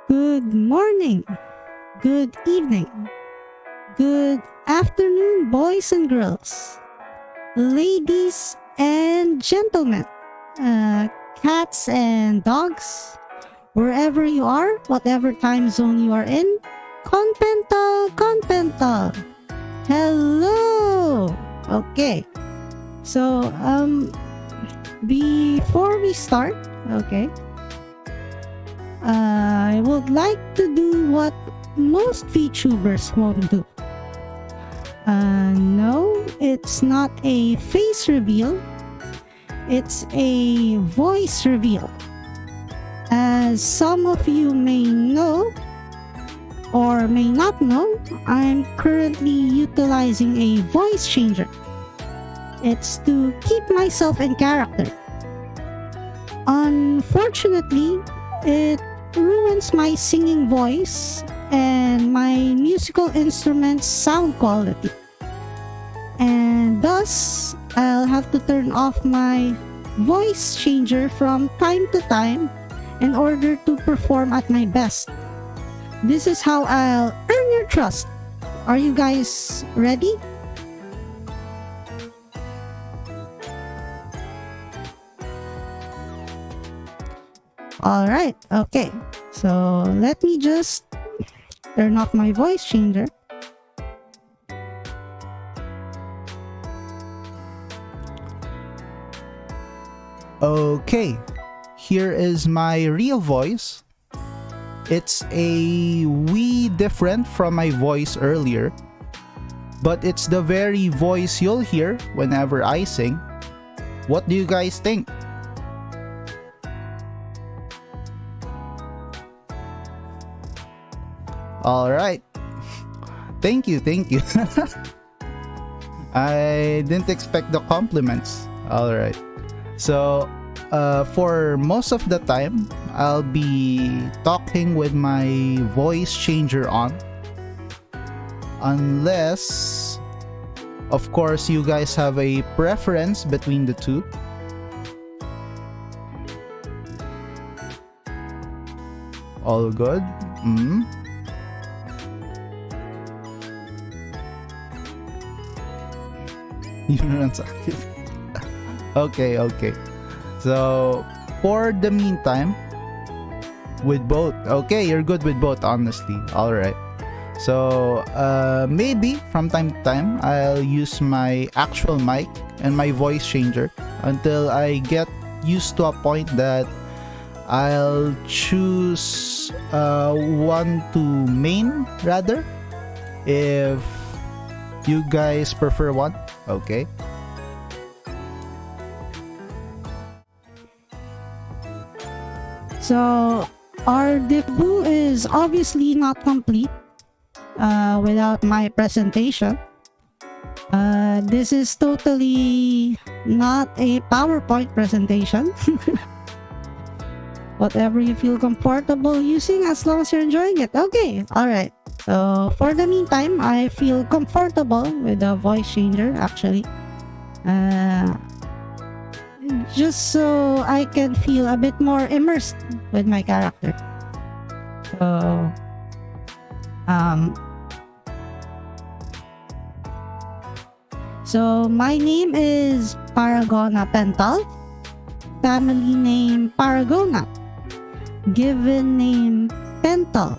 Good morning, good evening, good afternoon, boys and girls, ladies and gentlemen, cats and dogs, wherever you are, whatever time zone you are in. KON-PENTAL, KON-PENTAL. Hello. Okay. So, before we start, okay, I would like to do what most VTubers won't do. No, it's not a face reveal. It's a voice reveal. As some of you may know or may not know, I'm currently utilizing a voice changer. It's to keep myself in character. Unfortunately, it ruins my singing voice and my musical instrument's sound quality. And thus, I'll have to turn off my voice changer from time to time in order to perform at my best. This is how I'll earn your trust. Are you guys ready? Alright, okay. So let me just turn off my voice changer. Okay, here is my real voice. It's a wee different from my voice earlier, but it's the very voice you'll hear whenever I sing. What do you guys think? Alright. Thank you. I didn't expect the compliments. Alright. So, for most of the time, I'll be talking with my voice changer on. Unless, of course, you guys have a preference between the two. All good? Yun lang sa akin. Okay. So, for the meantime, with both. Okay, you're good with both, honestly. All right. So maybe from time to time I'll use my actual mic and my voice changer until I get used to a point that I'll choose one to main rather, if you guys prefer one. Okay. So our debut is obviously not complete without my presentation. This is totally not a PowerPoint presentation. Whatever you feel comfortable using, as long as you're enjoying it. Okay, alright. So for the meantime, I feel comfortable with the voice changer actually. Just so I can feel a bit more immersed with my character. So my name is Paragona Pental. Family name Paragona. Given name Pental.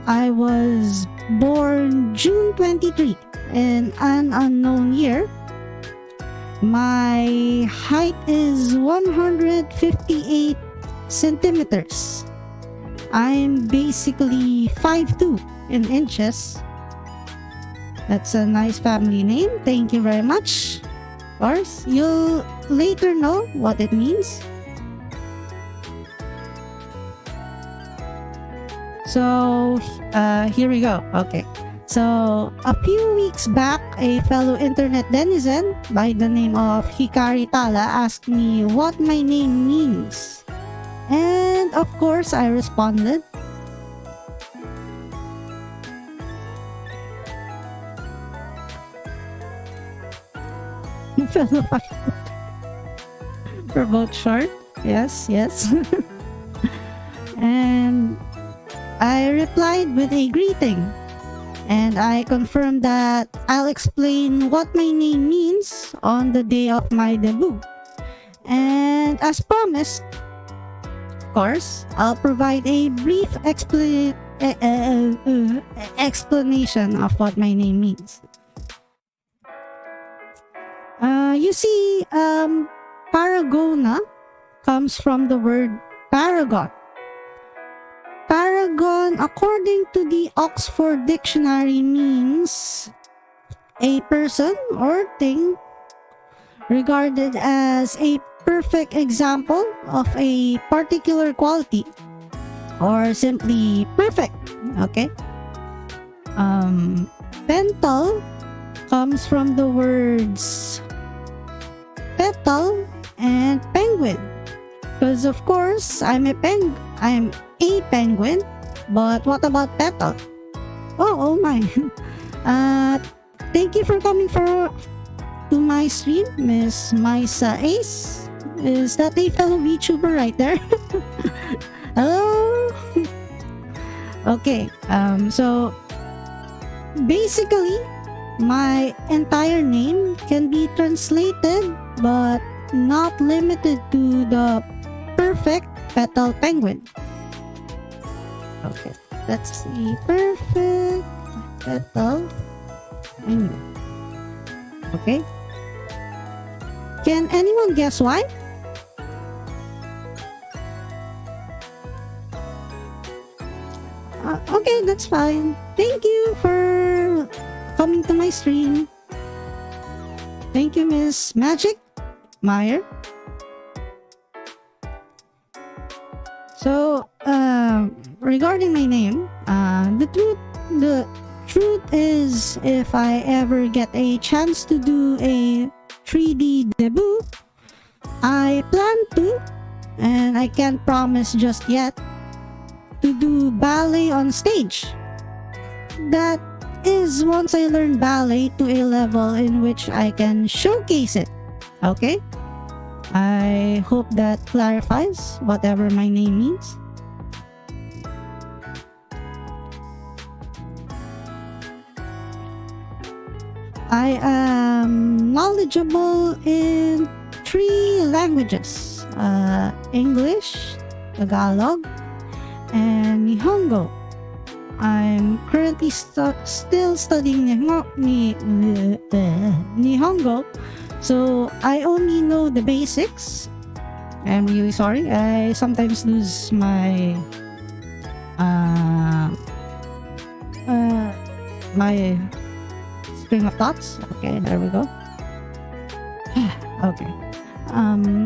I was born June 23 in an unknown year. My height is 158 centimeters. I'm basically 5'2" in inches. That's a nice family name. Thank you very much. Of course, you'll later know what it means. So, here we go. Okay. So, a few weeks back, a fellow internet denizen by the name of Hikari Tala asked me what my name means. And of course, I responded. Fellow for both short. Yes, yes. And I replied with a greeting. And I confirmed that I'll explain what my name means on the day of my debut. And as promised, of course, I'll provide a brief explanation of what my name means. You see, Paragona comes from the word paragon. Paragon, according to the Oxford Dictionary, means a person or thing regarded as a perfect example of a particular quality, or simply perfect. Okay. Pental comes from the words petal and penguin, because of course I'm a penguin, but what about petal? Oh my. Thank you for coming to my stream, Miss Maisa Ace. Is that a fellow VTuber right there? Hello. Okay. So basically, my entire name can be translated, but not limited to the perfect petal penguin. Okay, let's see. Perfect petal penguin. Okay. Can anyone guess why? Okay, that's fine. Thank you for coming to my stream. Thank you, Miss Magic Meyer. So, regarding my name, the truth is, if I ever get a chance to do a 3D debut, I plan to, and I can't promise just yet, to do ballet on stage. That is once I learn ballet to a level in which I can showcase it. Okay? I hope that clarifies whatever my name means. I am knowledgeable in 3 languages. English, Tagalog, and Nihongo. I'm currently still studying Nihongo, so I only know the basics. I'm really sorry. I sometimes lose my my string of thoughts. Okay, there we go. Okay.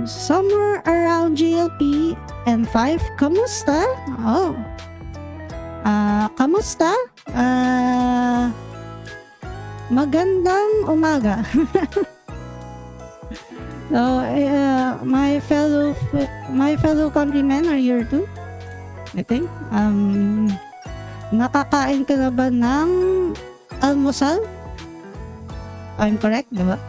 Somewhere around GLP and 5. Kamusta? Oh. Kamusta? Magandang umaga. So, my fellow countrymen are here too, I think. Nakakain ka na ba ng almusal? I'm correct, diba?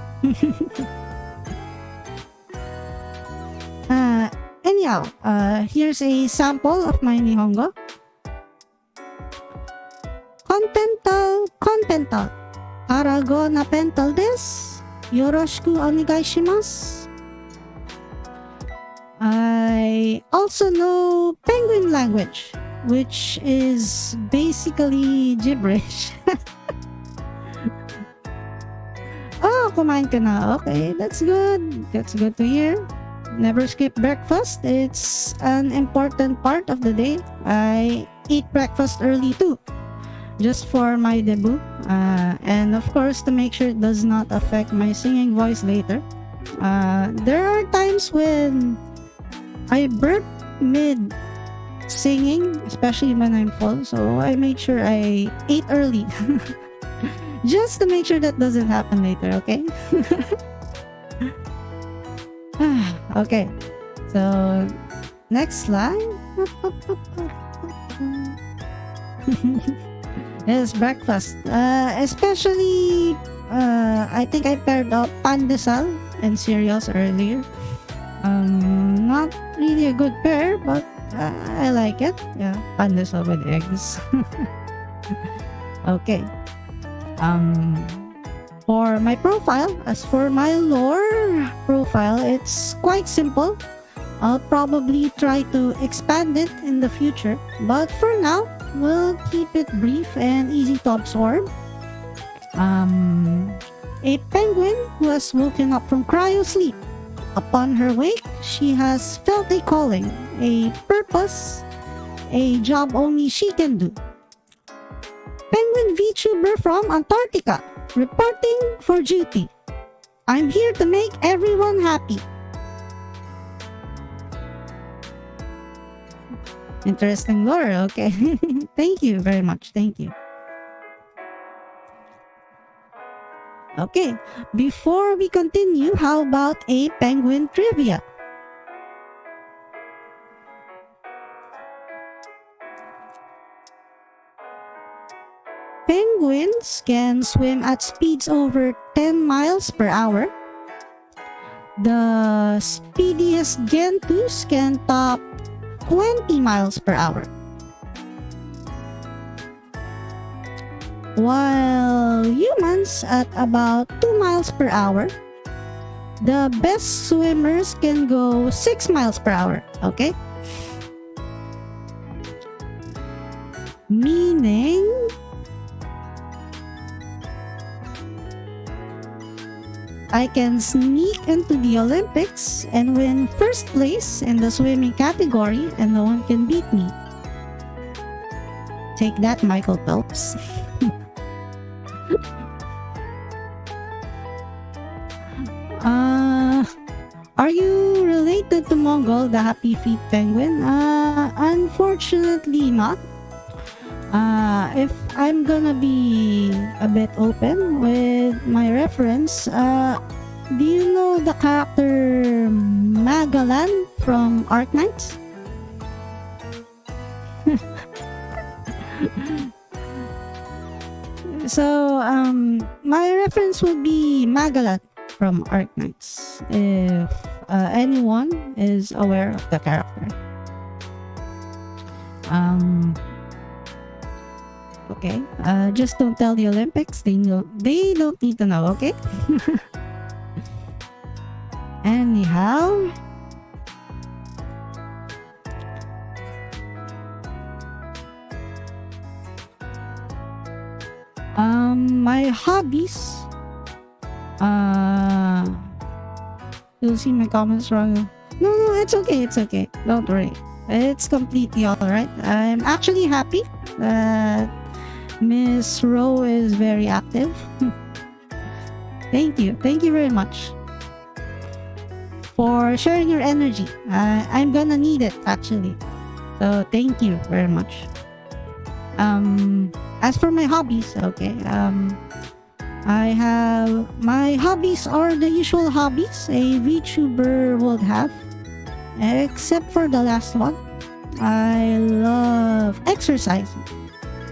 Anyhow, here's a sample of my Nihongo. KON-PENTAL Paragona Pental desu. Yoroshiku onegai shimasu. I also know penguin language, which is basically gibberish. Oh, kumain ka na. Okay, that's good. That's good to hear. Never skip breakfast. It's an important part of the day. I eat breakfast early too, just for my debut. And of course, to make sure it does not affect my singing voice later. There are times when I burp mid singing, especially when I'm full. So I make sure I ate early. Just to make sure that doesn't happen later, okay? Okay, so next slide. Yes, breakfast. Especially, I think I paired up pandesal and cereals earlier. Not really a good pair, but I like it. Yeah, pandesal with eggs. Okay. For my profile, as for my lore profile, it's quite simple. I'll probably try to expand it in the future, but for now, we'll keep it brief and easy to absorb. A penguin who has woken up from cryo sleep. Upon her wake, she has felt a calling, a purpose, a job only she can do. Penguin VTuber from Antarctica, reporting for duty. I'm here to make everyone happy. Interesting lore, okay. Thank you very much, thank you. Okay, before we continue, how about a penguin trivia? Penguins can swim at speeds over 10 miles per hour. The speediest gentoos can top 20 miles per hour. While humans at about 2 miles per hour, the best swimmers can go 6 miles per hour, okay? Meaning, I can sneak into the Olympics and win first place in the swimming category and no one can beat me. Take that, Michael Phelps. Are you related to Mongol, the happy feet penguin? Unfortunately not. If I'm gonna be a bit open with my reference, do you know the character Magalan from Arknights? So, my reference would be Magalan from Arknights, if anyone is aware of the character. Okay, just don't tell the Olympics. They don't need to know, okay? Anyhow, My hobbies. You'll see my comments wrong. No, it's okay. It's okay. Don't worry. It's completely alright. I'm actually happy that Miss Rowe is very active. Thank you. Thank you very much for sharing your energy. I'm gonna need it actually. So thank you very much. As for my hobbies, okay. My hobbies are the usual hobbies a VTuber would have, except for the last one. I love exercising.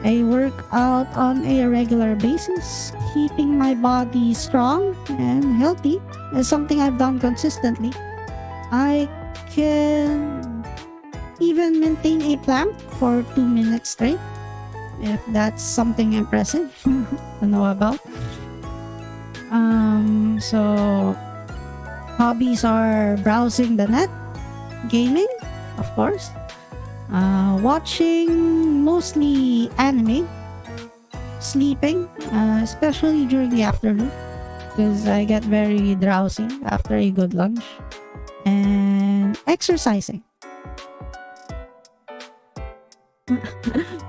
I work out on a regular basis. Keeping my body strong and healthy is something I've done consistently. I can even maintain a plank for 2 minutes straight, if that's something impressive to know about. So hobbies are browsing the net, gaming, of course, watching mostly anime, sleeping, especially during the afternoon because I get very drowsy after a good lunch, and exercising.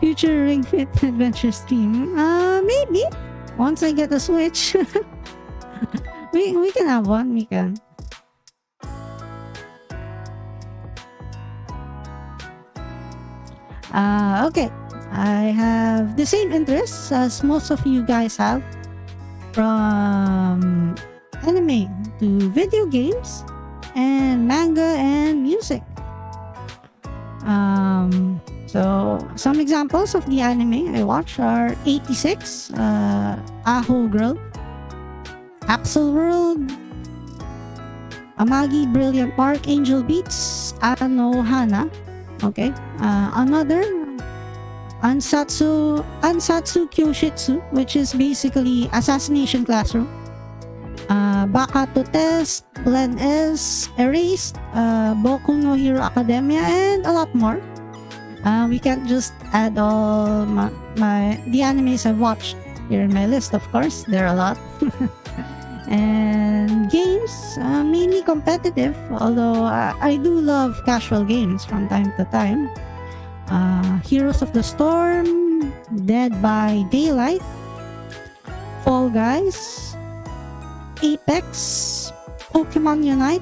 Future Ring Fit Adventure stream. Maybe once I get a Switch. we can have one. We can. Okay. I have the same interests as most of you guys have, from anime to video games and manga and music. So some examples of the anime I watch are 86, Aho Girl, Axel World, Amagi Brilliant Park, Angel Beats, Ano Hana, okay, another Ansatsu Kyoshitsu, which is basically Assassination Classroom, Baka to Test, Blend S, Erased, Boku no Hero Academia, and a lot more. We can't just add all the animes I've watched here in my list, of course. There are a lot. And games, mainly competitive, although I do love casual games from time to time. Heroes of the Storm, Dead by Daylight, Fall Guys, Apex, Pokemon Unite,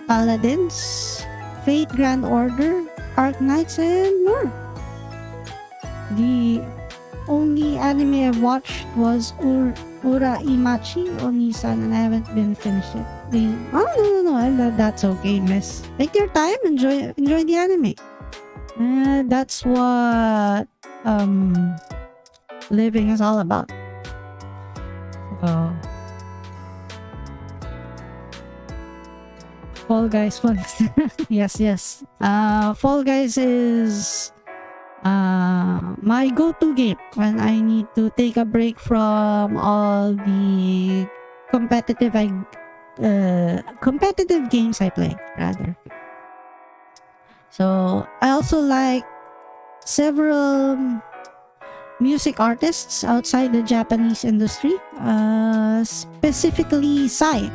Paladins, Fate Grand Order, Arc Knights, and more. The only anime I've watched was Ura Imachi Onisan, and I haven't been finished it. No, that's okay, miss. Take your time, enjoy the anime. That's what living is all about. So, Fall Guys. Yes. Fall Guys is my go-to game when I need to take a break from all the competitive games I play, rather. So I also like several music artists outside the Japanese industry, specifically Psy.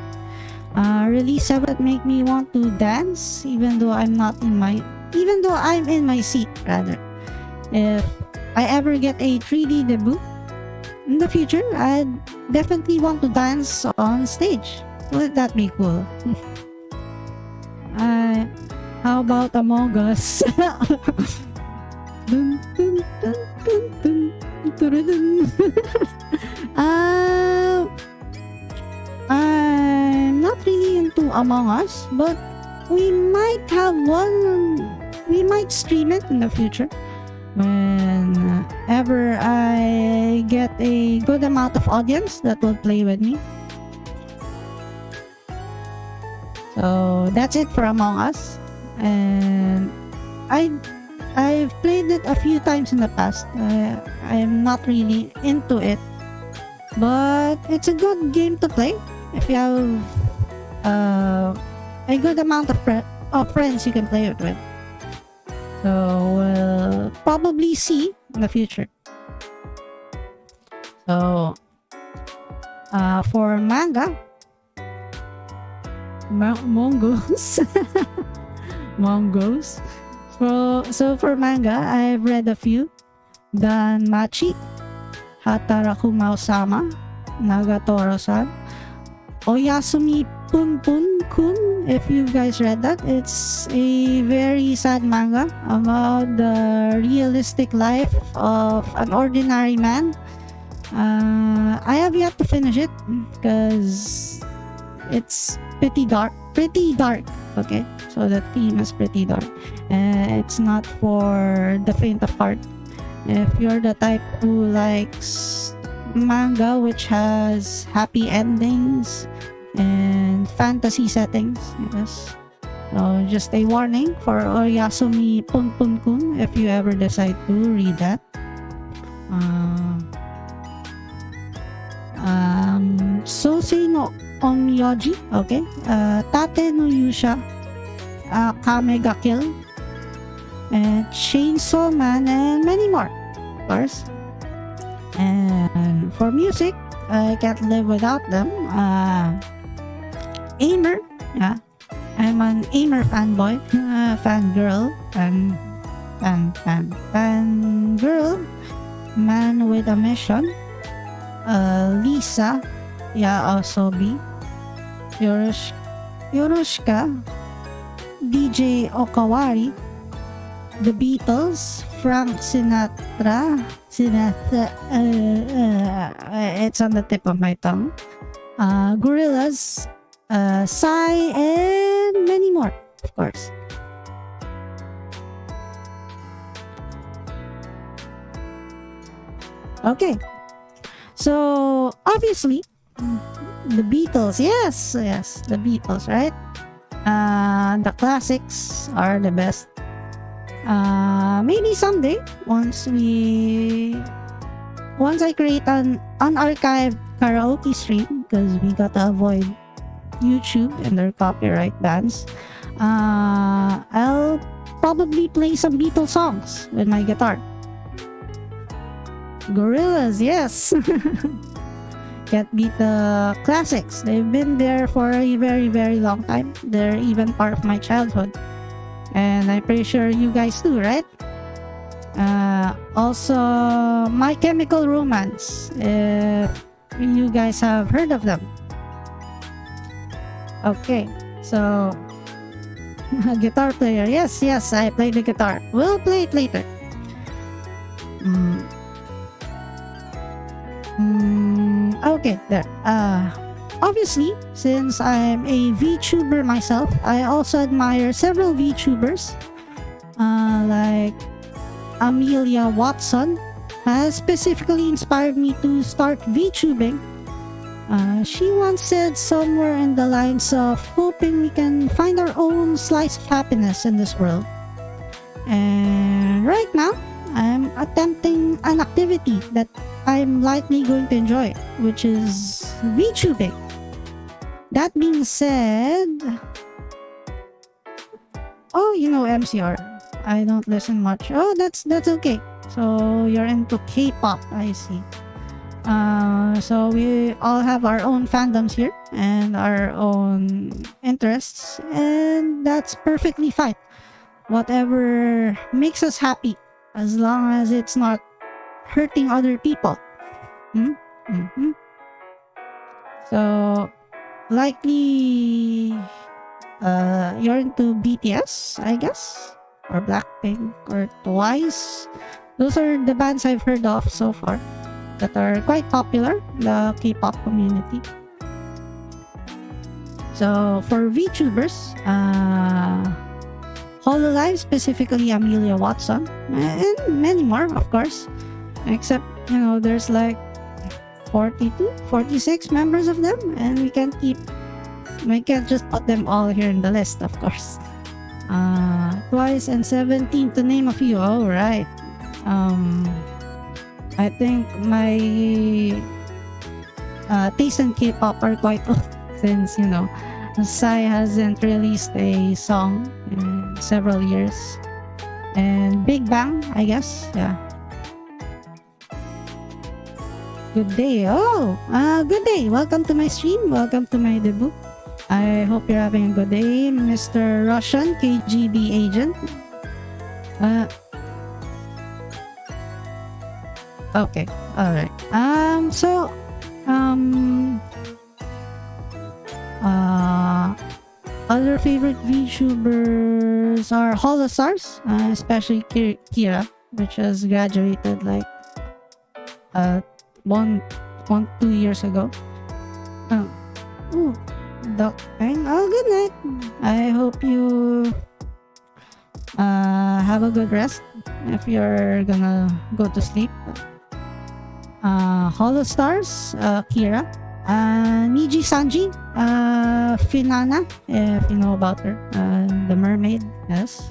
Release several that make me want to dance, even though I'm in my seat, rather. If I ever get a 3D debut in the future, I'd definitely want to dance on stage. Would that be cool? How about Among Us? Dun, dun, dun, dun, dun, dun, dun. I'm not really into Among Us, but we might have one. We might stream it in the future whenever I get a good amount of audience that will play with me. So that's it for Among Us, and I've played it a few times in the past. I'm not really into it, but it's a good game to play if you have a good amount of friends you can play it with. So we'll probably see in the future. So, for manga, mongos, mongos. So for manga, I've read a few. Danmachi, Hataraku Sama, Nagatoro-san, Oyasumi Punpun Kun, if you guys read that. It's a very sad manga about the realistic life of an ordinary man. I have yet to finish it because it's pretty dark. Okay, so the theme is pretty dark. It's not for the faint of heart. If you're the type who likes manga which has happy endings and fantasy settings, yes. So just a warning for Oyasumi Punpun Kun if you ever decide to read that. Sosei no Onmyoji, okay. Tate no Yusha, Kame ga Kill, and Chainsaw Man, and many more, of course. And for music, I can't live without them. Aimer, yeah, I'm an Aimer fanboy, fangirl, fangirl, Man with a Mission, Lisa, yeah, Asobi, Yorushka, DJ Okawari, The Beatles, Frank Sinatra, it's on the tip of my tongue, Gorillaz, Psy, and many more, of course. Okay, so obviously, the Beatles, yes, the Beatles, right? The classics are the best. Maybe someday, once I create an unarchived karaoke stream, because we gotta avoid YouTube and their copyright bans, I'll probably play some Beatles songs with my guitar. Gorillaz, yes. Can't beat the classics. They've been there for a very, very long time. They're even part of my childhood. And I'm pretty sure you guys do, right? Also, My Chemical Romance, if you guys have heard of them. Okay, so guitar player, yes, I play the guitar. We'll play it later. Okay, there. Obviously, since I'm a VTuber myself, I also admire several VTubers, like Amelia Watson has specifically inspired me to start VTubing. She once said somewhere in the lines of hoping we can find our own slice of happiness in this world. And right now, I'm attempting an activity that I'm likely going to enjoy, which is VTubing. That being said, oh, you know MCR. I don't listen much. Oh, that's okay. So you're into K-pop, I see. So we all have our own fandoms here and our own interests, and that's perfectly fine. Whatever makes us happy, as long as it's not hurting other people. So likely you're into BTS, I guess, or Blackpink, or Twice. Those are the bands I've heard of so far that are quite popular in the K-pop community. So for VTubers, Hololive, specifically Amelia Watson, and many more, of course. Except, there's like 42, 46 members of them, and we can't just put them all here in the list, of course. Twice and 17 to name a few. All right. I think my taste in K-pop are quite old, since Psy hasn't released a song in several years, and Big Bang, I guess, yeah. Good day. Oh, good day. Welcome to my stream. Welcome to my debut. I hope you're having a good day, Mr. Russian KGB agent. Okay. All right. Other favorite VTubers are Holostars, especially Kira, which has graduated like one 2 years ago. Ooh, Doc Peng. Oh, good night. I hope you have a good rest if you're gonna go to sleep. Holostars, Kira, Niji Sanji, Finana, if you know about her, the mermaid, yes.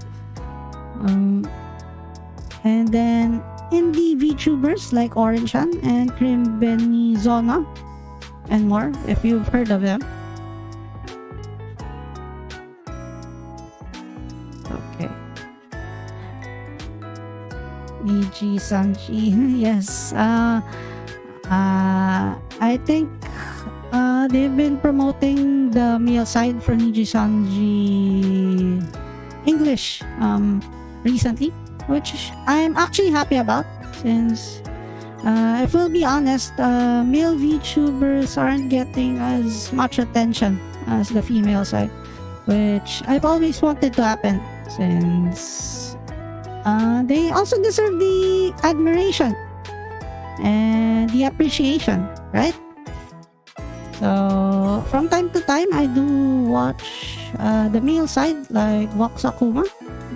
And then indie VTubers like Orange-chan and Krim Benizona and more, if you've heard of them. Okay. Niji Sanji, yes. I think they've been promoting the male side for Niji Sanji English recently, which I'm actually happy about, since if we'll be honest, male VTubers aren't getting as much attention as the female side, which I've always wanted to happen, since they also deserve the admiration and the appreciation, right? So from time to time, I do watch the male side like Vox Akuma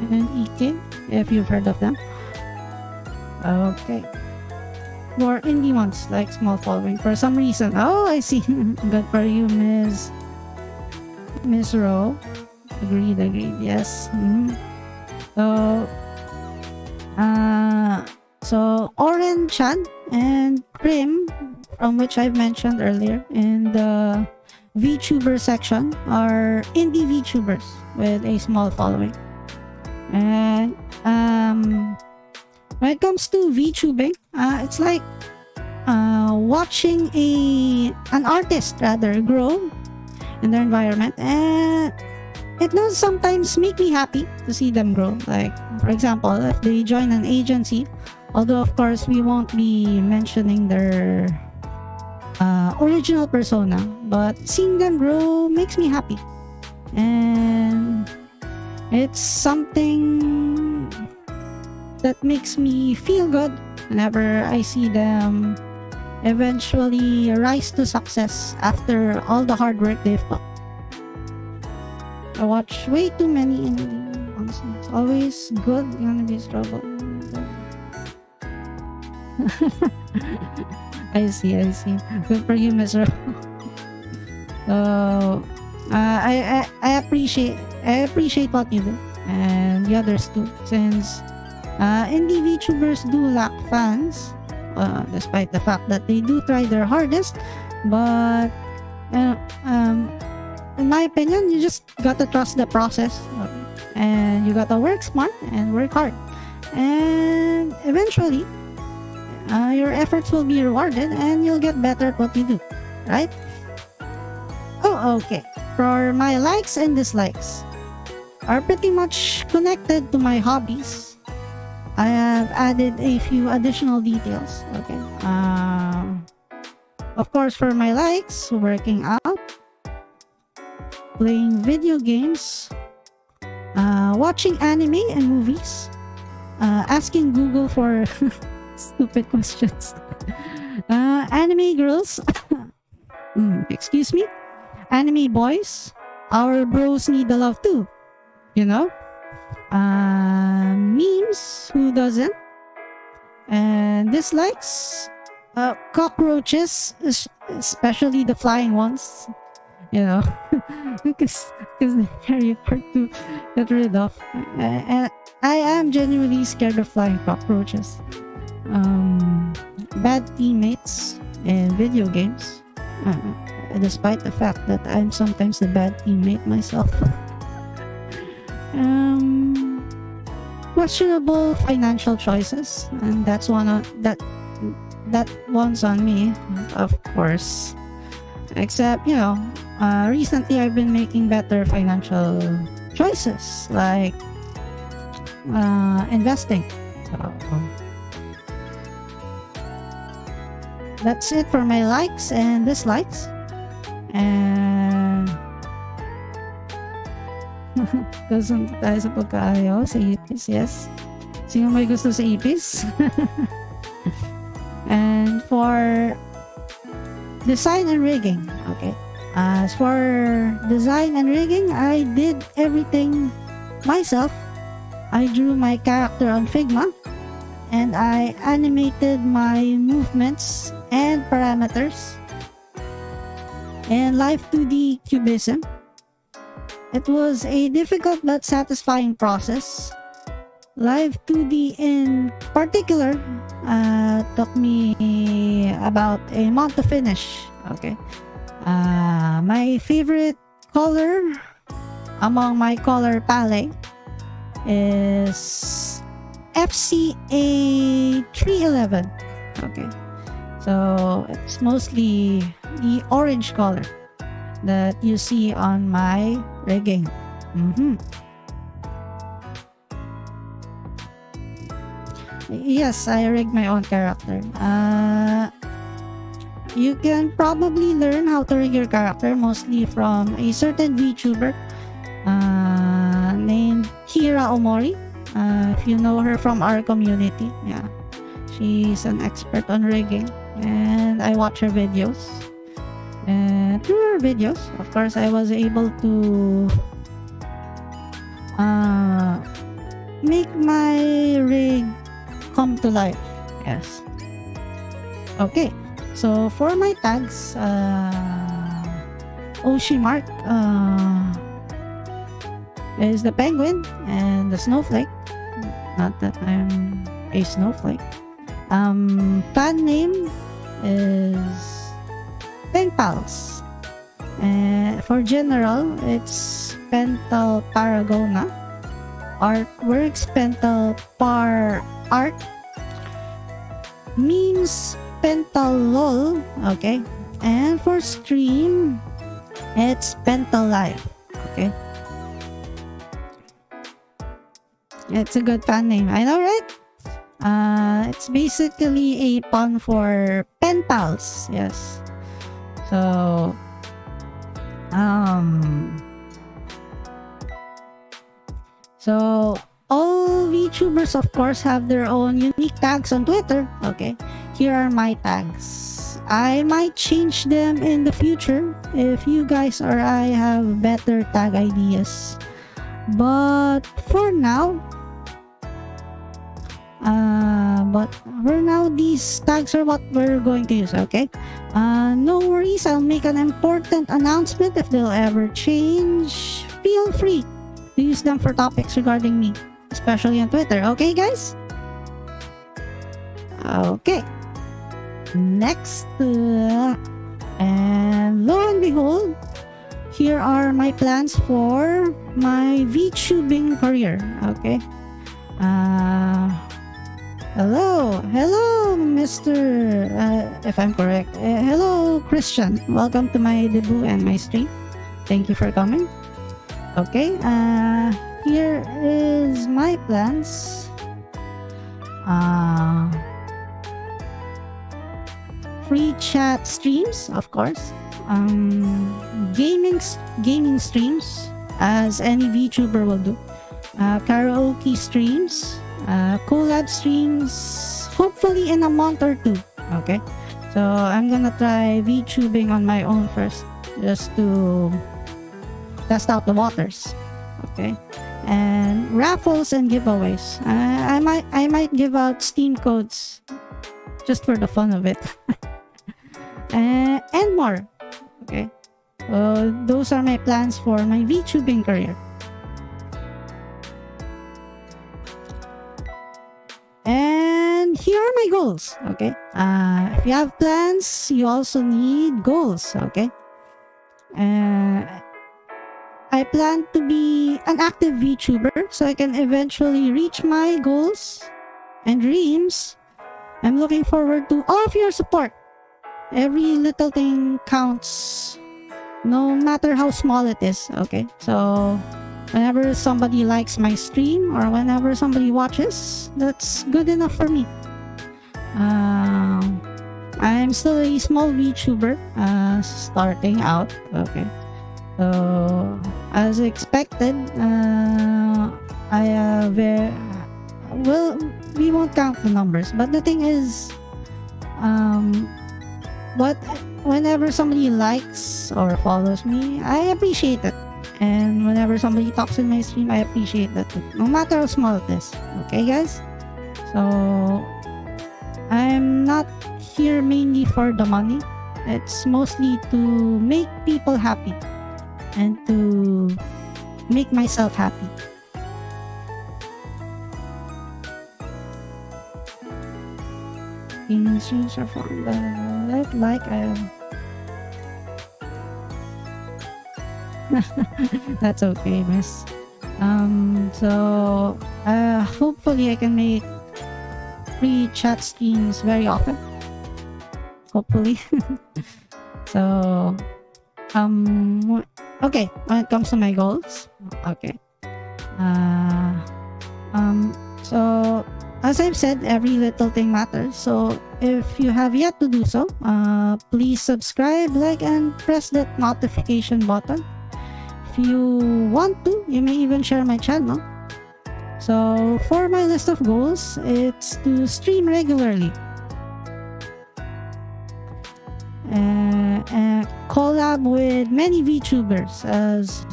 and Ike, if you've heard of them. Okay. More indie ones like Small Following for some reason. Oh, I see. Good for you, Miss Ro. Agreed. Yes. So Oren-chan and Prim, from which I've mentioned earlier in the VTuber section, are indie VTubers with a small following. And when it comes to VTubing, it's like watching an artist rather grow in their environment, and it does sometimes make me happy to see them grow. Like, for example, if they join an agency, although of course we won't be mentioning their original persona, but seeing them grow makes me happy, and it's something that makes me feel good whenever I see them eventually rise to success after all the hard work they've put. I watch way too many indie ones. It's always good, gonna be struggle. I see. Good for you, Miss Ro. So I appreciate what you do, and the others too, since indie VTubers do lack fans, despite the fact that they do try their hardest. But in my opinion, you just gotta trust the process, and you gotta work smart and work hard, and eventually your efforts will be rewarded and you'll get better at what you do, right? Oh, okay. For my likes and dislikes are pretty much connected to my hobbies. I have added a few additional details. Okay. Of course, for my likes, working out, playing video games, watching anime and movies, asking Google for stupid questions, anime girls, excuse me, anime boys, our bros need the love too, you know, memes, who doesn't, and dislikes, cockroaches, especially the flying ones, you know, because they're very hard to get rid of. And I am genuinely scared of flying cockroaches. Bad teammates in video games, despite the fact that I'm sometimes a bad teammate myself. Questionable financial choices, and that's one of that that one's on me, of course. Except, recently I've been making better financial choices, like investing. So, that's it for my likes and dislikes. And doesn't tayo sa pagkaayaw sa ipis, yes. Sino may gusto sa ipis? And for design and rigging, okay. As for design and rigging, I did everything myself. I drew my character on Figma, and I animated my movements and parameters in Live 2D Cubism. It was a difficult but satisfying process. Live 2D in particular took me about a month to finish. Okay. My favorite color among my color palette is FCA 311. Okay. So it's mostly the orange color that you see on my rigging. Yes, I rigged my own character. You can probably learn how to rig your character mostly from a certain VTuber named Kira Omori. If you know her from our community, yeah, she's an expert on rigging, and I watch her videos. And through her videos, of course, I was able to make my rig come to life. Yes. Okay. So for my tags, Oshi Mark is the penguin and the snowflake. Not that I'm a snowflake. Fan name is Pen Pals. For general, it's Pental Paragona. Artworks Pental Par Art. Memes Pental LOL. Okay. And for stream, it's Pental Live. Okay. It's a good fan name. I know, right? It's basically a pun for pen pals. Yes. So, all VTubers, of course, have their own unique tags on Twitter. Okay. Here are my tags. I might change them in the future if you guys or I have better tag ideas. But for now, these tags are what we're going to use. Okay. No worries. I'll make an important announcement if they'll ever change. Feel free to use them for topics regarding me, especially on Twitter. Okay, guys? Okay. Next, and lo and behold, here are my plans for my VTubing career. Okay. Hello, Mr. If I'm correct. Hello, Christian. Welcome to my debut and my stream. Thank you for coming. Okay. Here is my plans. Free chat streams, of course. Gaming streams, as any VTuber will do. Karaoke streams. Collab streams, hopefully in a month or two. Okay, so I'm gonna try VTubing on my own first, just to test out the waters. Okay, and raffles and giveaways. I might give out Steam codes just for the fun of it, and more. Okay, those are my plans for my VTubing career. And here are my goals. Okay. If you have plans, you also need goals. Okay. I plan to be an active VTuber so I can eventually reach my goals and dreams I'm looking forward to all of your support. Every little thing counts, no matter how small it is. Okay, so whenever somebody likes my stream or whenever somebody watches, that's good enough for me. I'm still a small VTuber, starting out. Okay, so as expected, I well, we won't count the numbers, but the thing is, but whenever somebody likes or follows me, I appreciate it. And whenever somebody talks in my stream, I appreciate that too, no matter how small it is. Okay, guys? So, I'm not here mainly for the money. It's mostly to make people happy and to make myself happy. Streams are from the left, like I am. That's okay, miss. So hopefully I can make free chat streams very often. Hopefully. So okay, when it comes to my goals, okay. So as I've said, every little thing matters. So if you have yet to do so, please subscribe, like, and press that notification button. If you want to, you may even share my channel. So for my list of goals, it's to stream regularly, and collab with many VTubers, as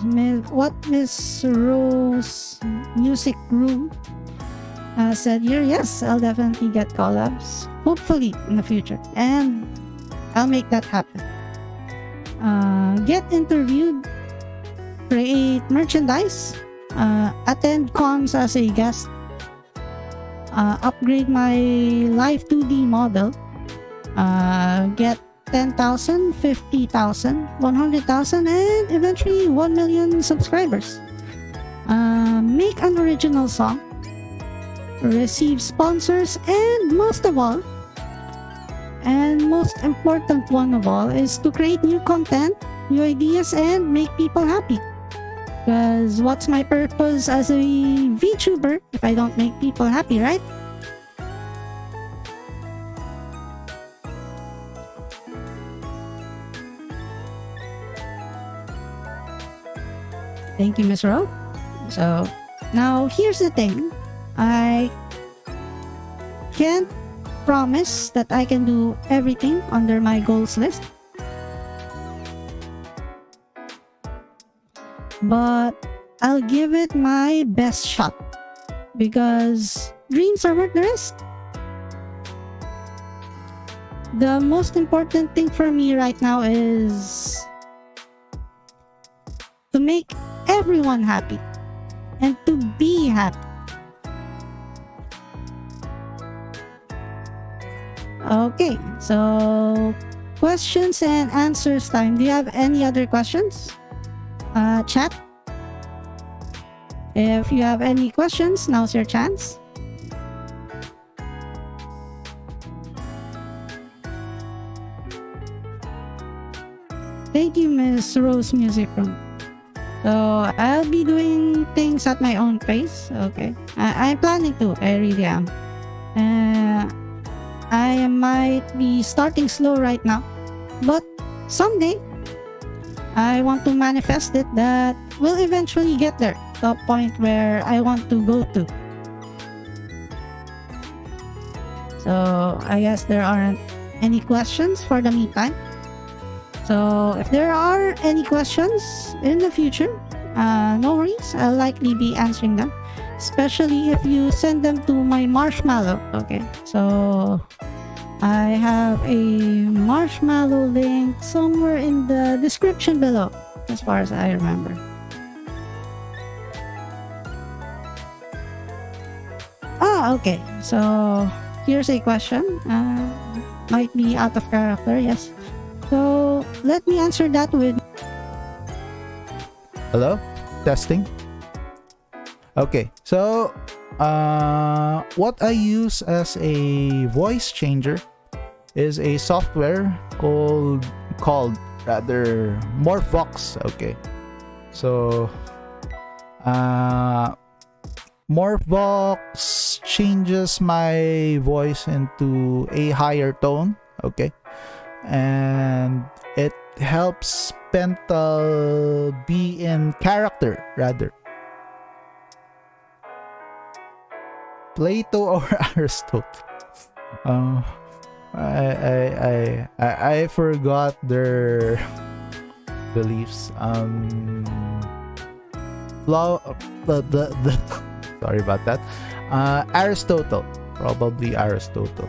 what Miss Rose Music Room said here. Yes, I'll definitely get collabs, hopefully in the future, and I'll make that happen. Get interviewed, create merchandise, attend cons as a guest, upgrade my live 2D model, get 10,000, 50,000, 100,000, and eventually 1 million subscribers. Make an original song, receive sponsors, and most of all, and most important one of all, is to create new content, new ideas, and make people happy. Because what's my purpose as a VTuber if I don't make people happy, right? Thank you, Miss Ro. So, now here's the thing. I can't promise that I can do everything under my goals list. But I'll give it my best shot, because dreams are worth the risk. The most important thing for me right now is to make everyone happy and to be happy. Okay, so questions and answers time. Do you have any other questions? Chat. If you have any questions, now's your chance. Thank you, Miss Rose Music Room. So I'll be doing things at my own pace. Okay, I'm planning to. I really am. I might be starting slow right now, but someday I want to manifest it that we'll eventually get there, to a point where I want to go to. So I guess there aren't any questions for the meantime. So if there are any questions in the future, no worries, I'll likely be answering them, especially if you send them to my marshmallow. Okay, so I have a marshmallow link somewhere in the description below, as far as I remember. Okay, so here's a question. Might be out of character, yes. So let me answer that with... Hello? Testing? Okay, so what I use as a voice changer is a software called rather Morphvox. Okay, so Morphvox changes my voice into a higher tone. Okay, and it helps Pental be in character rather. Plato or Aristotle? I forgot their beliefs. The sorry about that. Aristotle, probably Aristotle.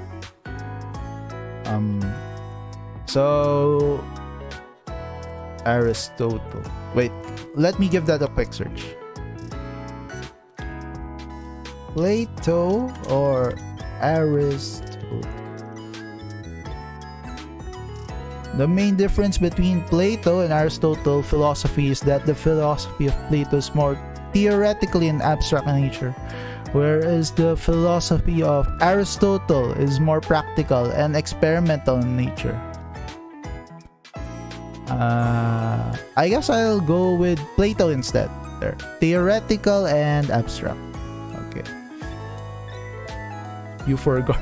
So Aristotle. Wait, let me give that a quick search. Plato or Aristotle? The main difference between Plato and Aristotle philosophy is that the philosophy of Plato is more theoretically and abstract in nature, whereas the philosophy of Aristotle is more practical and experimental in nature. I guess I'll go with Plato instead. There, theoretical and abstract. Okay. You forgot.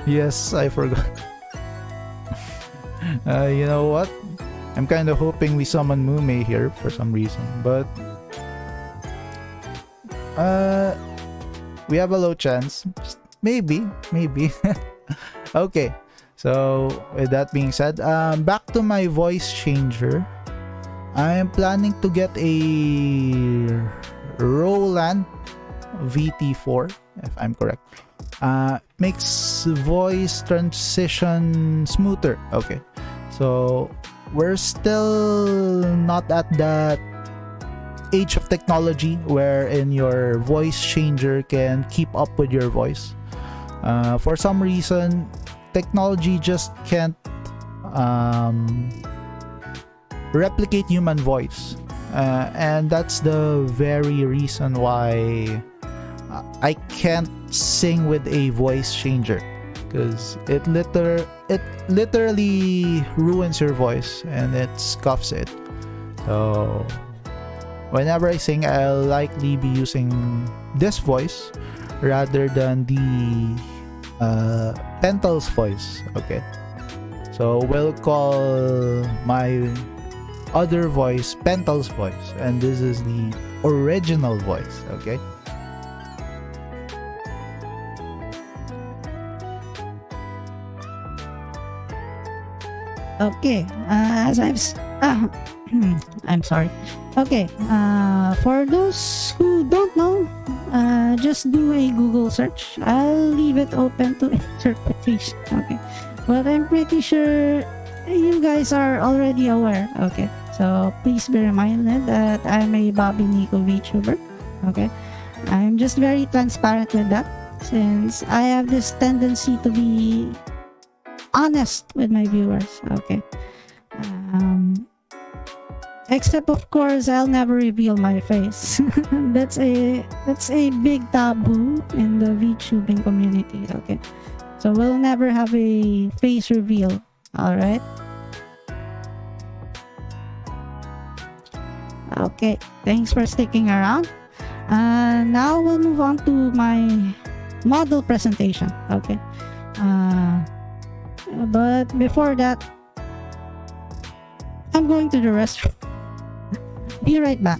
Yes, I forgot. You know what? I'm kind of hoping we summon Mume here for some reason, but we have a low chance. Maybe. Okay. So with that being said, back to my voice changer. I am planning to get a Roland VT4, if I'm correct. Makes voice transition smoother. Okay, so we're still not at that age of technology wherein your voice changer can keep up with your voice. For some reason, technology just can't replicate human voice, and that's the very reason why I can't sing with a voice changer, because it literally ruins your voice and it scuffs it. So whenever I sing, I'll likely be using this voice rather than the Pental's voice. Okay, so we'll call my other voice Pental's voice, and this is the original voice. Okay. Okay, as I'm sorry. Okay, for those who don't know, just do a Google search. I'll leave it open to interpretation. Okay, but I'm pretty sure you guys are already aware. Okay, so please be reminded that I'm a Bobby Nico VTuber. Okay, I'm just very transparent with that, since I have this tendency to be honest with my viewers. Okay, except of course I'll never reveal my face. that's a big taboo in the VTubing community. Okay, so we'll never have a face reveal. All right. Okay, thanks for sticking around. Now we'll move on to my model presentation. Okay, but before that, I'm going to the restroom. Be right back.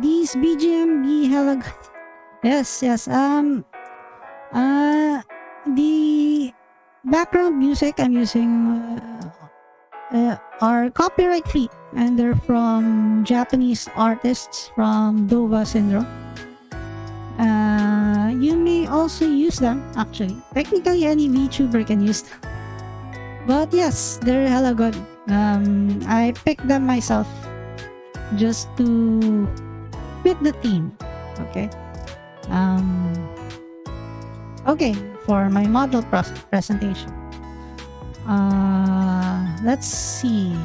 these BGM be hella good. Yes, yes. The background music I'm using are copyright free, and they're from Japanese artists from Dova Syndrome. You may also use them, actually. Technically, any VTuber can use them. But yes, they're hella good. I picked them myself just to fit the theme. Okay. Okay, for my model presentation. Let's see.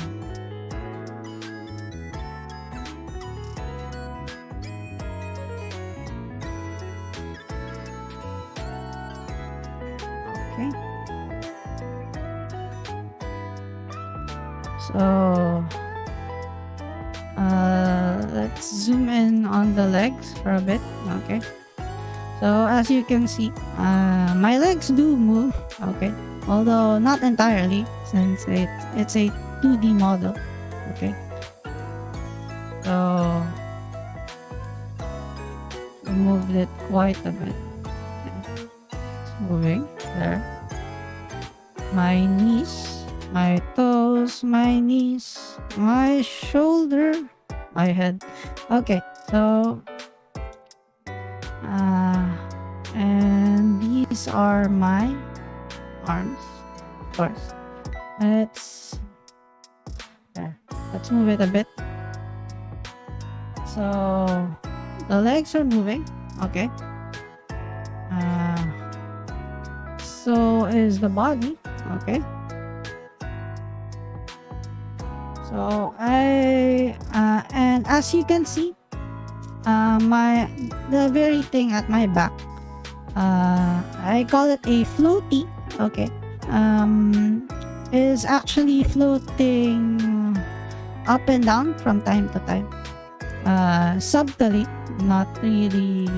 Okay. So, let's zoom in on the legs for a bit. Okay. So, as you can see, my legs do move. Okay. Although not entirely, since it's a 2D model. Okay. So, I moved it quite a bit. Okay. It's moving there. My knees, my toes, my knees, my shoulder, my head. Okay, so and these are my arms, of course. Let's move it a bit. So the legs are moving. Okay. So is the body. Okay. So and as you can see, the very thing at my back, I call it a floaty. Okay. Is actually floating up and down from time to time. Subtly, not really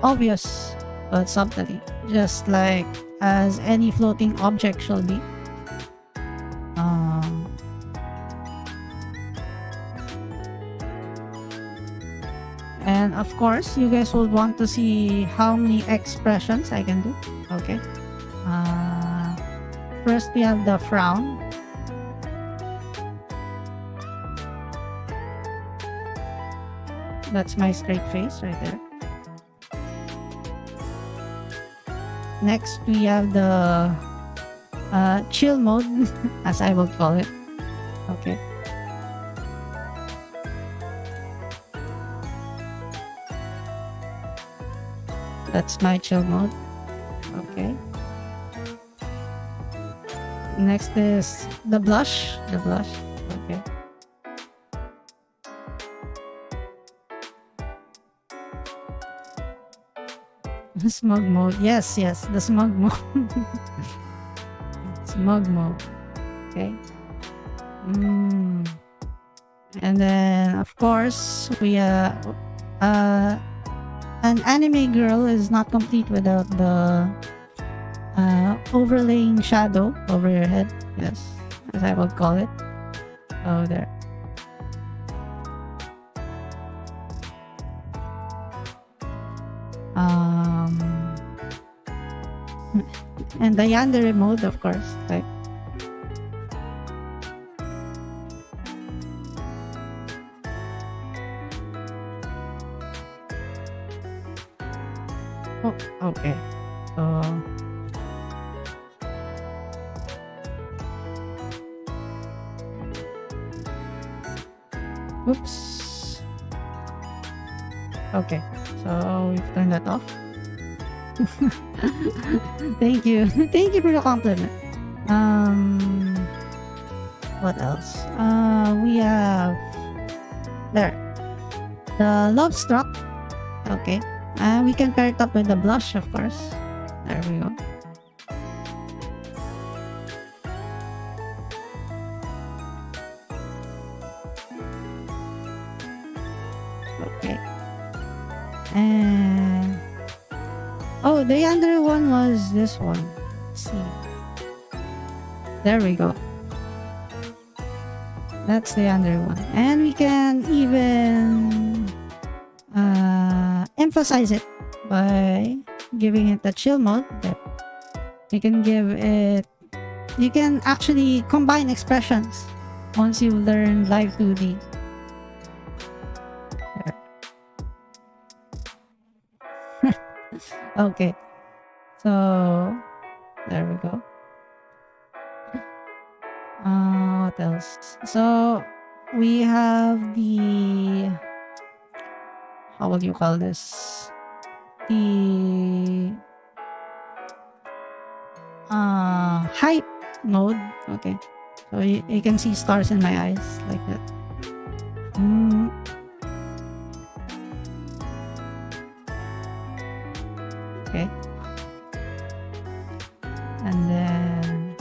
obvious, but subtly, just like as any floating object shall be. And of course, you guys will want to see how many expressions I can do. Okay. First, we have the frown. That's my straight face right there. Next, we have the chill mode, as I will call it. Okay. That's my chill mode. Okay. Next is the blush. The blush. Okay. The smug mode. Yes, yes, the smug mode. Smug mode. Okay. And then, of course, we an anime girl is not complete without the overlaying shadow over your head. Yes, as I would call it. Oh, there. And the yandere mode, of course. Like, oh, okay. So, oops. Okay, so we've turned that off. Thank you. Thank you for the compliment. What else? We have there the love struck. Okay. We can pair it up with the blush, of course. There we go. Okay. And oh, the other one was this one. Let's see. There we go. That's the under one. And we can even emphasize it by giving it a chill mode. That you can give it. You can actually combine expressions once you learn Live 2D. Okay, so there we go. What else? So we have the, how would you call this? The height mode. Okay, so you can see stars in my eyes like that. Okay, and then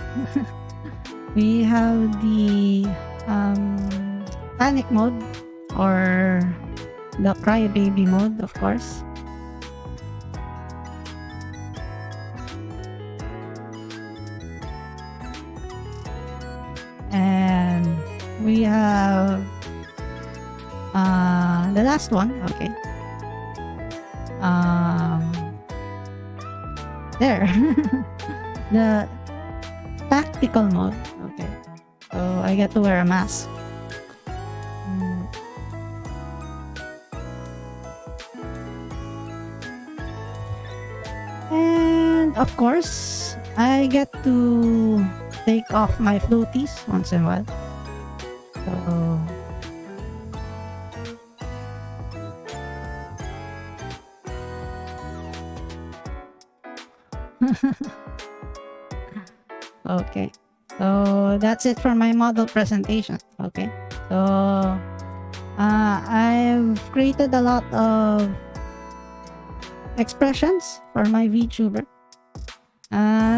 we have the panic mode, or the crybaby mode, of course. And we have the last one. Okay, there. The tactical mode. Okay, so I get to wear a mask. And of course, I get to take off my floaties once in a while. So okay, so that's it for my model presentation. Okay, so I've created a lot of expressions for my VTuber.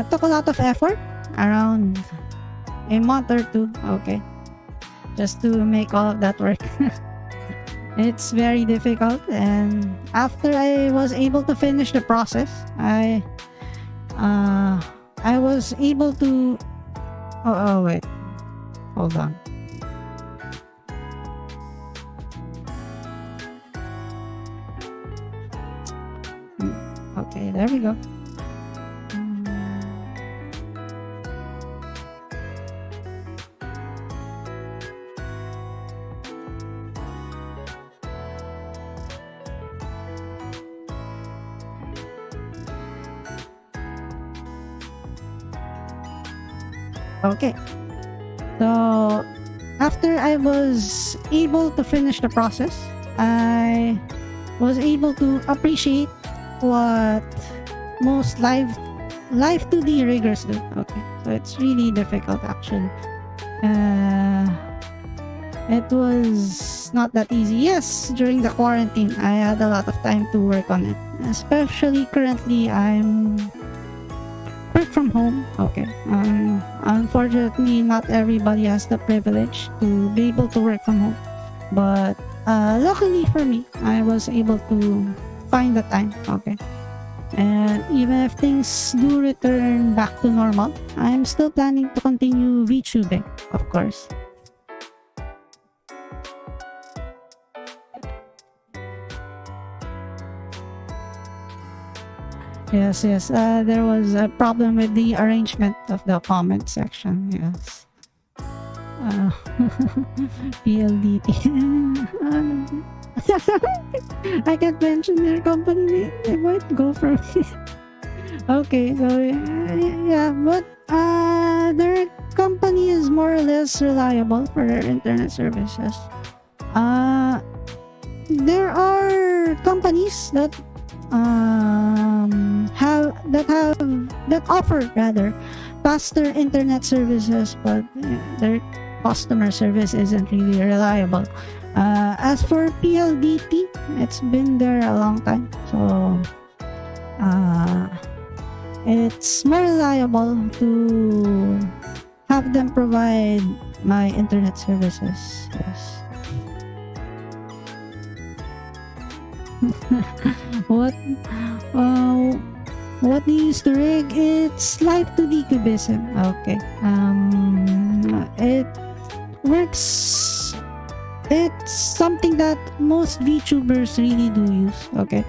Took a lot of effort, around a month or two. Okay, just to make all of that work. It's very difficult, and after I was able to finish the process, I was able to. Oh wait, hold on. Okay, there we go. Okay, so after I was able to finish the process, I was able to appreciate what most live 2D riggers do. Okay, so it's really difficult actually. It was not that easy. Yes, during the quarantine, I had a lot of time to work on it. Especially currently, I'm work from home. Okay. Unfortunately, not everybody has the privilege to be able to work from home. But luckily for me, I was able to find the time. Okay. And even if things do return back to normal, I'm still planning to continue VTubing, of course. Yes, there was a problem with the arrangement of the comment section. Yes. PLDT. I can't mention their company name. They might go from me. Okay, so yeah, but their company is more or less reliable for their internet services. There are companies that offer rather faster internet services, but their customer service isn't really reliable. As for PLDT, it's been there a long time, so it's more reliable to have them provide my internet services. Yes. What do you use to rig? It's Live 2D cubism. Okay. It works. It's something that most VTubers really do use. Okay,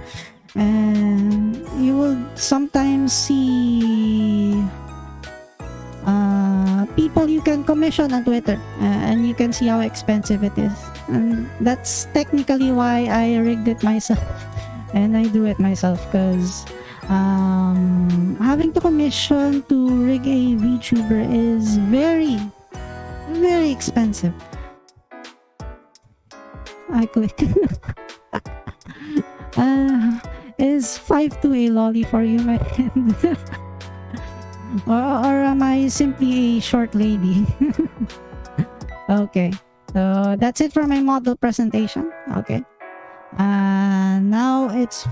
and you will sometimes see people you can commission on Twitter, and you can see how expensive it is, and that's technically why I rigged it myself and I do it myself, because having to commission to rig a VTuber is very, very expensive. I click. Is 5 to a lolly for you, my friend? or am I simply a short lady? Okay, so that's it for my model presentation. Okay, now it's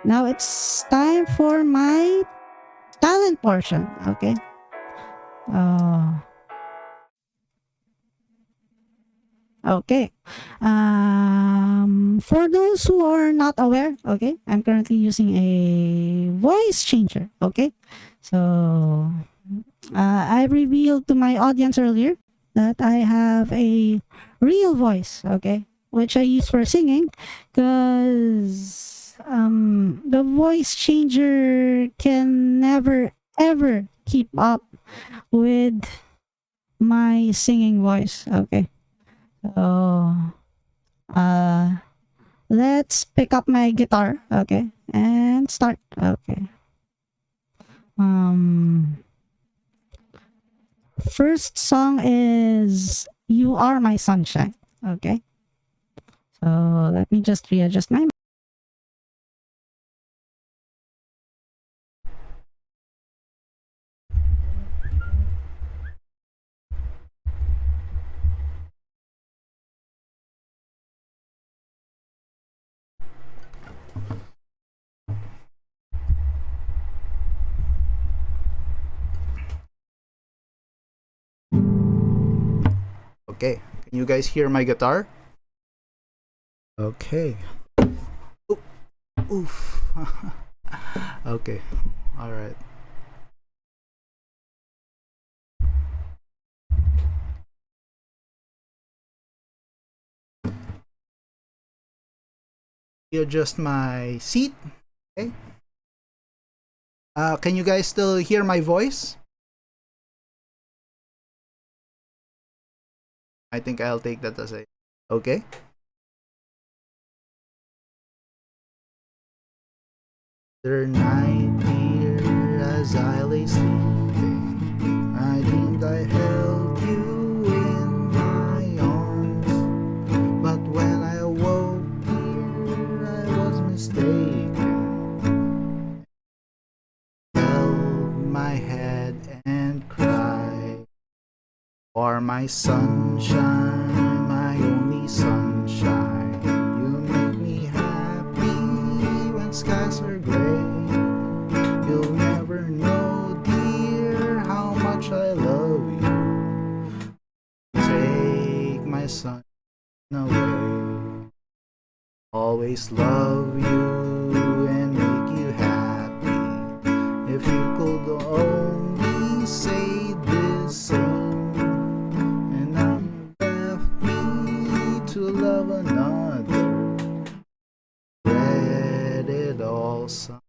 now it's time for my talent portion. Okay. Okay. For those who are not aware, okay, I'm currently using a voice changer. Okay. So I revealed to my audience earlier that I have a real voice, okay, which I use for singing, because the voice changer can never ever keep up with my singing voice. Okay, so let's pick up my guitar, okay, and start. Okay. First song is "You Are My Sunshine." Okay, so let me just readjust my. Okay, can you guys hear my guitar? Okay. Oof. Okay, alright. Adjust my seat. Okay. Can you guys still hear my voice? I think I'll take that as a okay. The night, dear, as I lay sleeping, I dreamed I held you in my arms. But when I awoke, dear, I was mistaken. Held my head and cried. For my sunshine, my only sunshine, you make me happy when skies are gray. You'll never know, dear, how much I love you. Take my sun away. Always love you and make you happy. If you could only say this same, and I'm left me to love another. Let it all someday.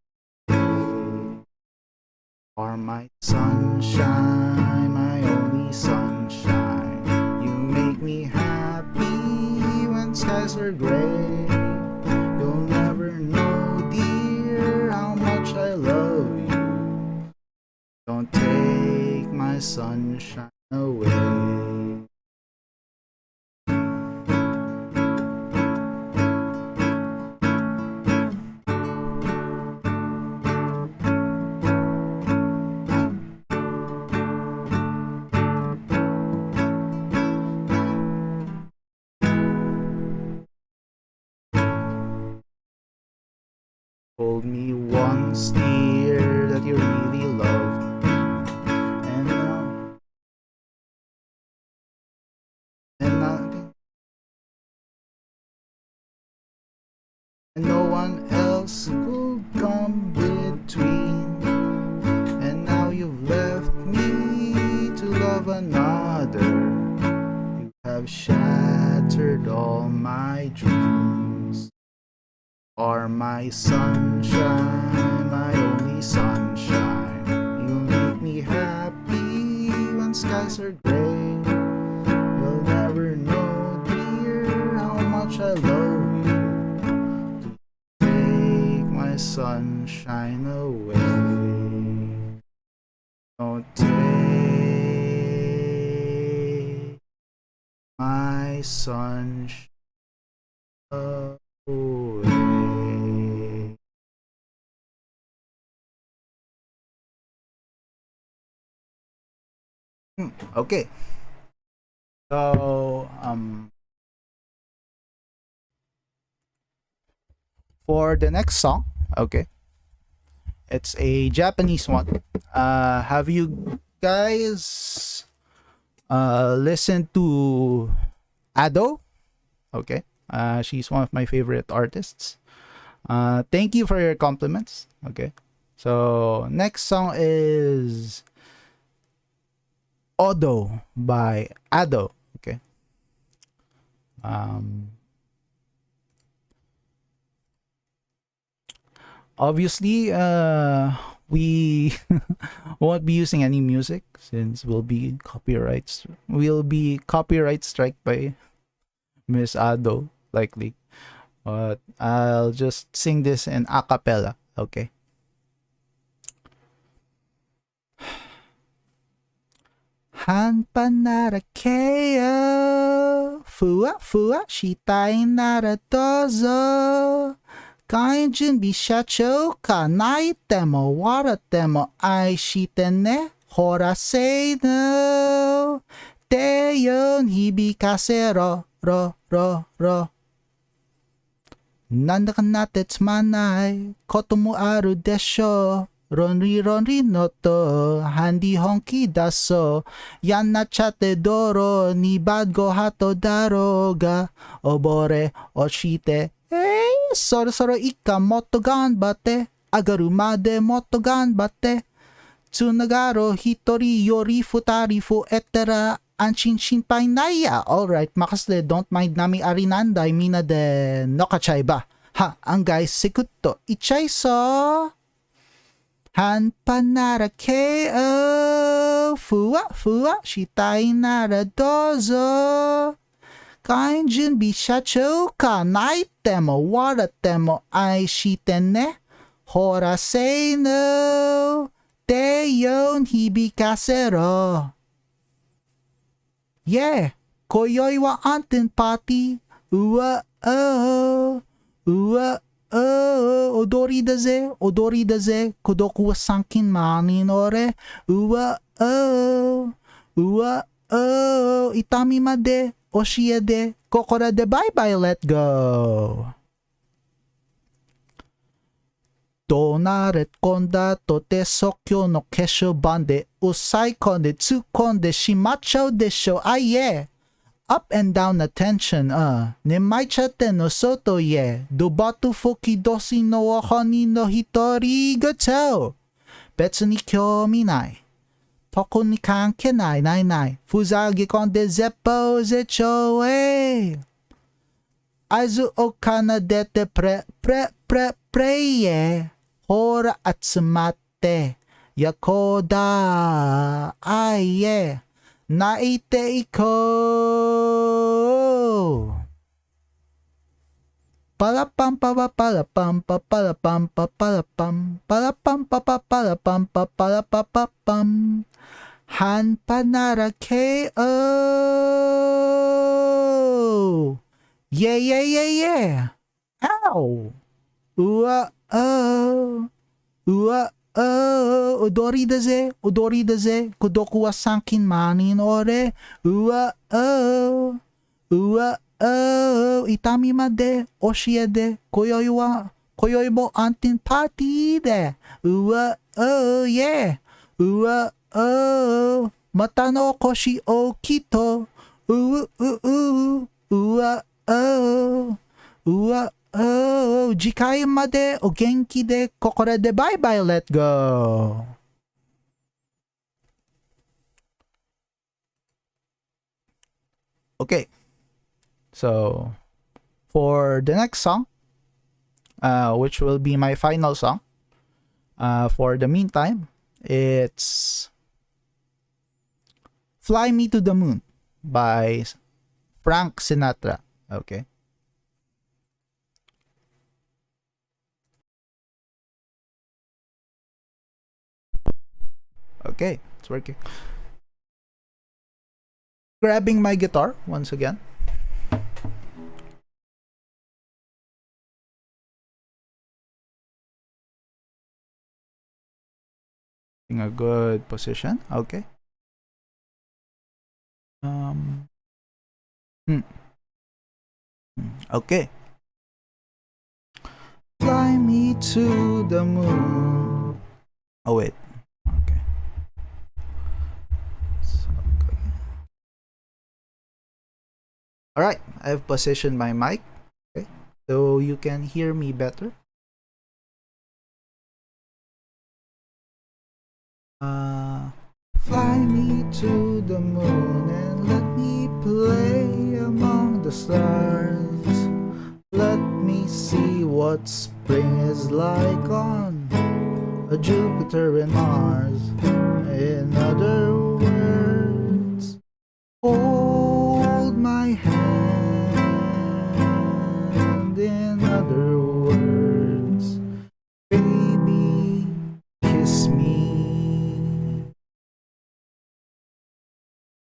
For my sunshine, my only sunshine, you make me happy when skies are gray. You'll never know, dear, how much I love you. Don't take my sunshine away. Told me once, dear, that you really loved me, and now, and nothing, and no one else could come between another. You have shattered all my dreams. Are my sunshine, my only sunshine. You make me happy when skies are gray. You'll never know, dear, how much I love you. Take my sunshine away. Don't take my sunshine away. Okay. So, for the next song, okay, it's a Japanese one. Have you guys listened to Ado? Okay. She's one of my favorite artists. Thank you for your compliments. Okay. So, next song is Odo by Ado. Okay. Obviously, we won't be using any music since we'll be copyright strike by Miss Ado likely. But I'll just sing this in a cappella. Okay. Hanpan nara keio, fua fua shitai nara dozo. Gaijin bishachou ka naite mo warate mo ai shite ne horasei no. Teio hibikase ro ro ro ro. Nanda ka nate tsumanai koto mo aru desho. Ronri ronri no to handi honki daso. Yanachate doro ni bad go hato daro ga obore oshite. Soro soro ika motto ganbatte. Agaru made motto ganbatte. Tsunagaro hitori yori futari fu ettera anshin shinpai naya. Alright, makasle don't mind nami arinandai mina de nokachai ba. Ha, angai sekutto ichai so. Hanpan nara keio, fua fua shitai nara dozo. Gaijin bishachou ka naite mo warate mo ai shite ne horasei no. Teio hibikase ro. Yeah, koyoi wa anten party. Ua oh, ua oh, odori da ze, kodoku wa sankin mani nore. Ua oh, itami made, oshie de, kokora de bye bye, let go. Donaret konda tote sokyo no kesho bande, usai konde tsukonde shimachou desho, ah yeah. Up and down attention, nemaichate no soto ye, dobatu fuki doshi no ohoni no hitori goto. Betsu ni kyoumi nai. Toko ni kanke nai nai nai. Fuzage konde zeppo zecho e. Aizu okana dete pre ye. Hora atsumate. Yakoda. Ai ye. Naite iko. Palapam papa palapam palapam palapam palapam papa palapam palapapam. Hanpanara KO. Yeah yeah yeah yeah. Ow. Ua oh. Ua oh, odori da ze, kodoku wa sankin manin ore. Ua oh, itami made, oshie de, koyoi mo antin party de. Ua oh, yeah. Ua oh, mata no koshi o kito. Ua oh, oh, jikai made o genki de kokore de bye bye, let go. Okay, so for the next song, which will be my final song, for the meantime, it's Fly Me to the Moon by Frank Sinatra. Okay. Okay, it's working. Grabbing my guitar once again. In a good position. Okay. Um. hmm, Okay. Fly me to the moon. Oh wait. Okay. Okay. All right. I've positioned my mic. Okay. So you can hear me better. Uh, Fly me to the moon and let me play among the stars. Let me see what spring is like on a Jupiter and Mars. In other words, hold my hand. In other words, baby, kiss me.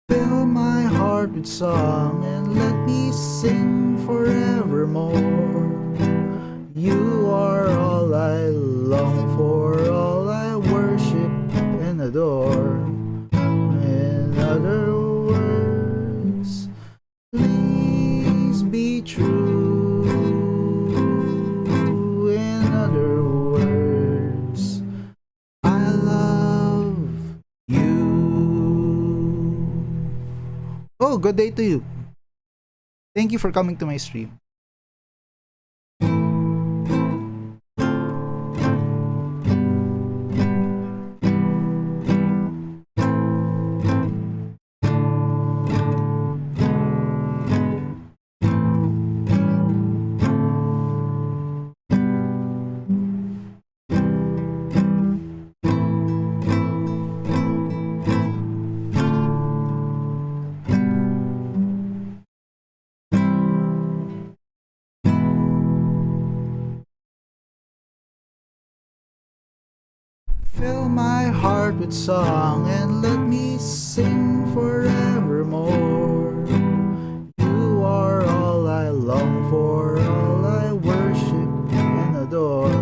Fill my heart with song and let me sing forevermore. You are all I long for, all I worship and adore. In other words, please be true. In other words, I love you. Oh, good day to you. Thank you for coming to my stream. Fill my heart with song and let me sing forevermore. You are all I long for, all I worship and adore.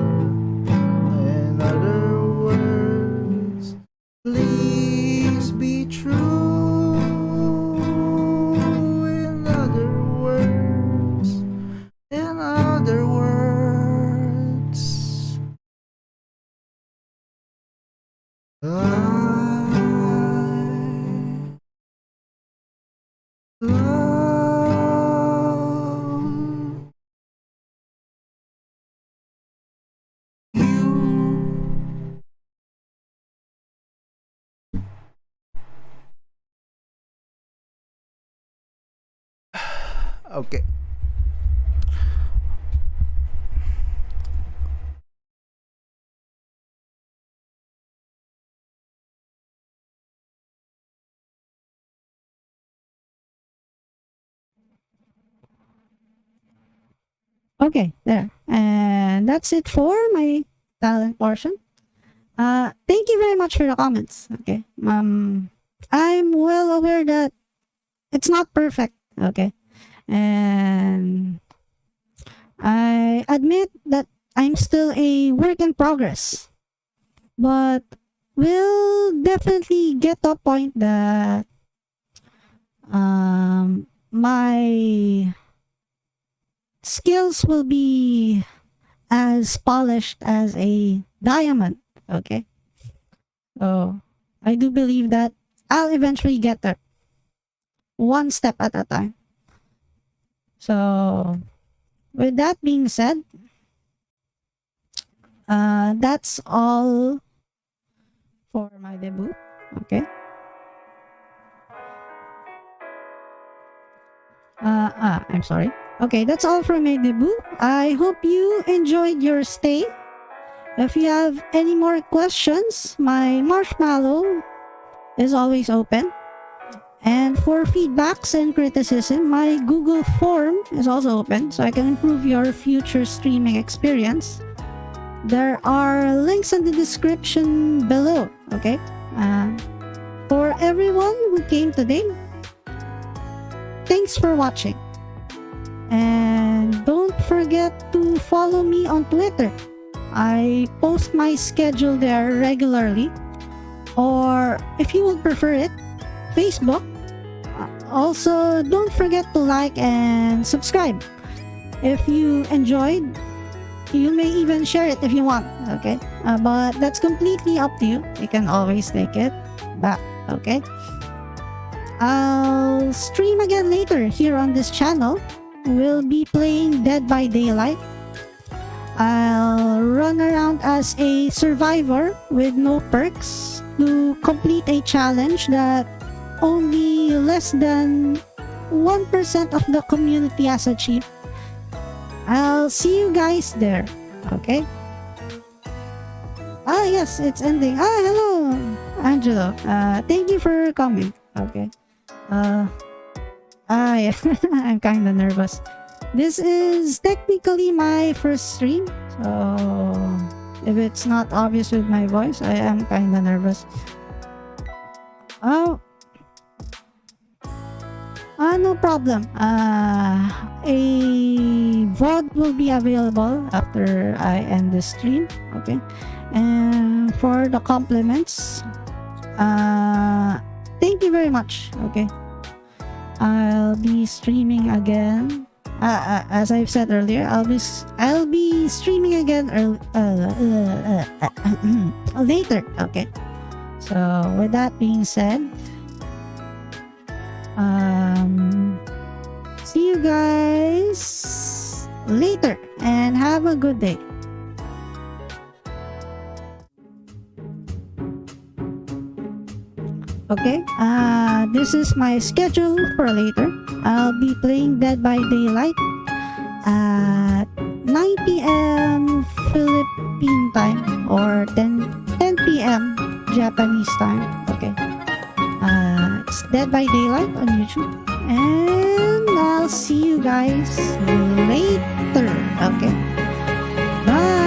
In other words, please be true. In other words, in other words, I love you. Okay. Okay, there. And that's it for my talent portion. Thank you very much for the comments. Okay. I'm well aware that it's not perfect. Okay. And I admit that I'm still a work in progress. But we'll definitely get to a point that my skills will be as polished as a diamond. Okay. So I do believe that I'll eventually get there, one step at a time. So with that being said, that's all for my debut. Okay. I'm sorry. Okay, that's all from my debut. I hope you enjoyed your stay. If you have any more questions, my marshmallow is always open. And for feedbacks and criticism, my Google form is also open so I can improve your future streaming experience. There are links in the description below, okay? For everyone who came today, thanks for watching. And don't forget to follow me on Twitter. I post my schedule there regularly. Or if you would prefer it, Facebook. Also, don't forget to like and subscribe. If you enjoyed, you may even share it if you want, okay? But that's completely up to you. You can always take it back, okay? I'll stream again later here on this channel. We'll be playing Dead by Daylight. I'll run around as a survivor with no perks to complete a challenge that only less than 1% of the community has achieved. I'll see you guys there, okay? Yes, it's ending. Hello, Angelo. Thank you for coming, okay? Yeah. I'm kinda nervous. This is technically my first stream, so if it's not obvious with my voice, I am kinda nervous. No problem. A VOD will be available after I end the stream, okay? And for the compliments, thank you very much, okay? I'll be streaming again. As I've said earlier, I'll be streaming again later, okay? So with that being said, see you guys later and have a good day. Okay, this is my schedule for later. I'll be playing Dead by Daylight at 9 p.m. Philippine time or 10 p.m. Japanese time. Okay, it's Dead by Daylight on YouTube, and I'll see you guys later. Okay, bye.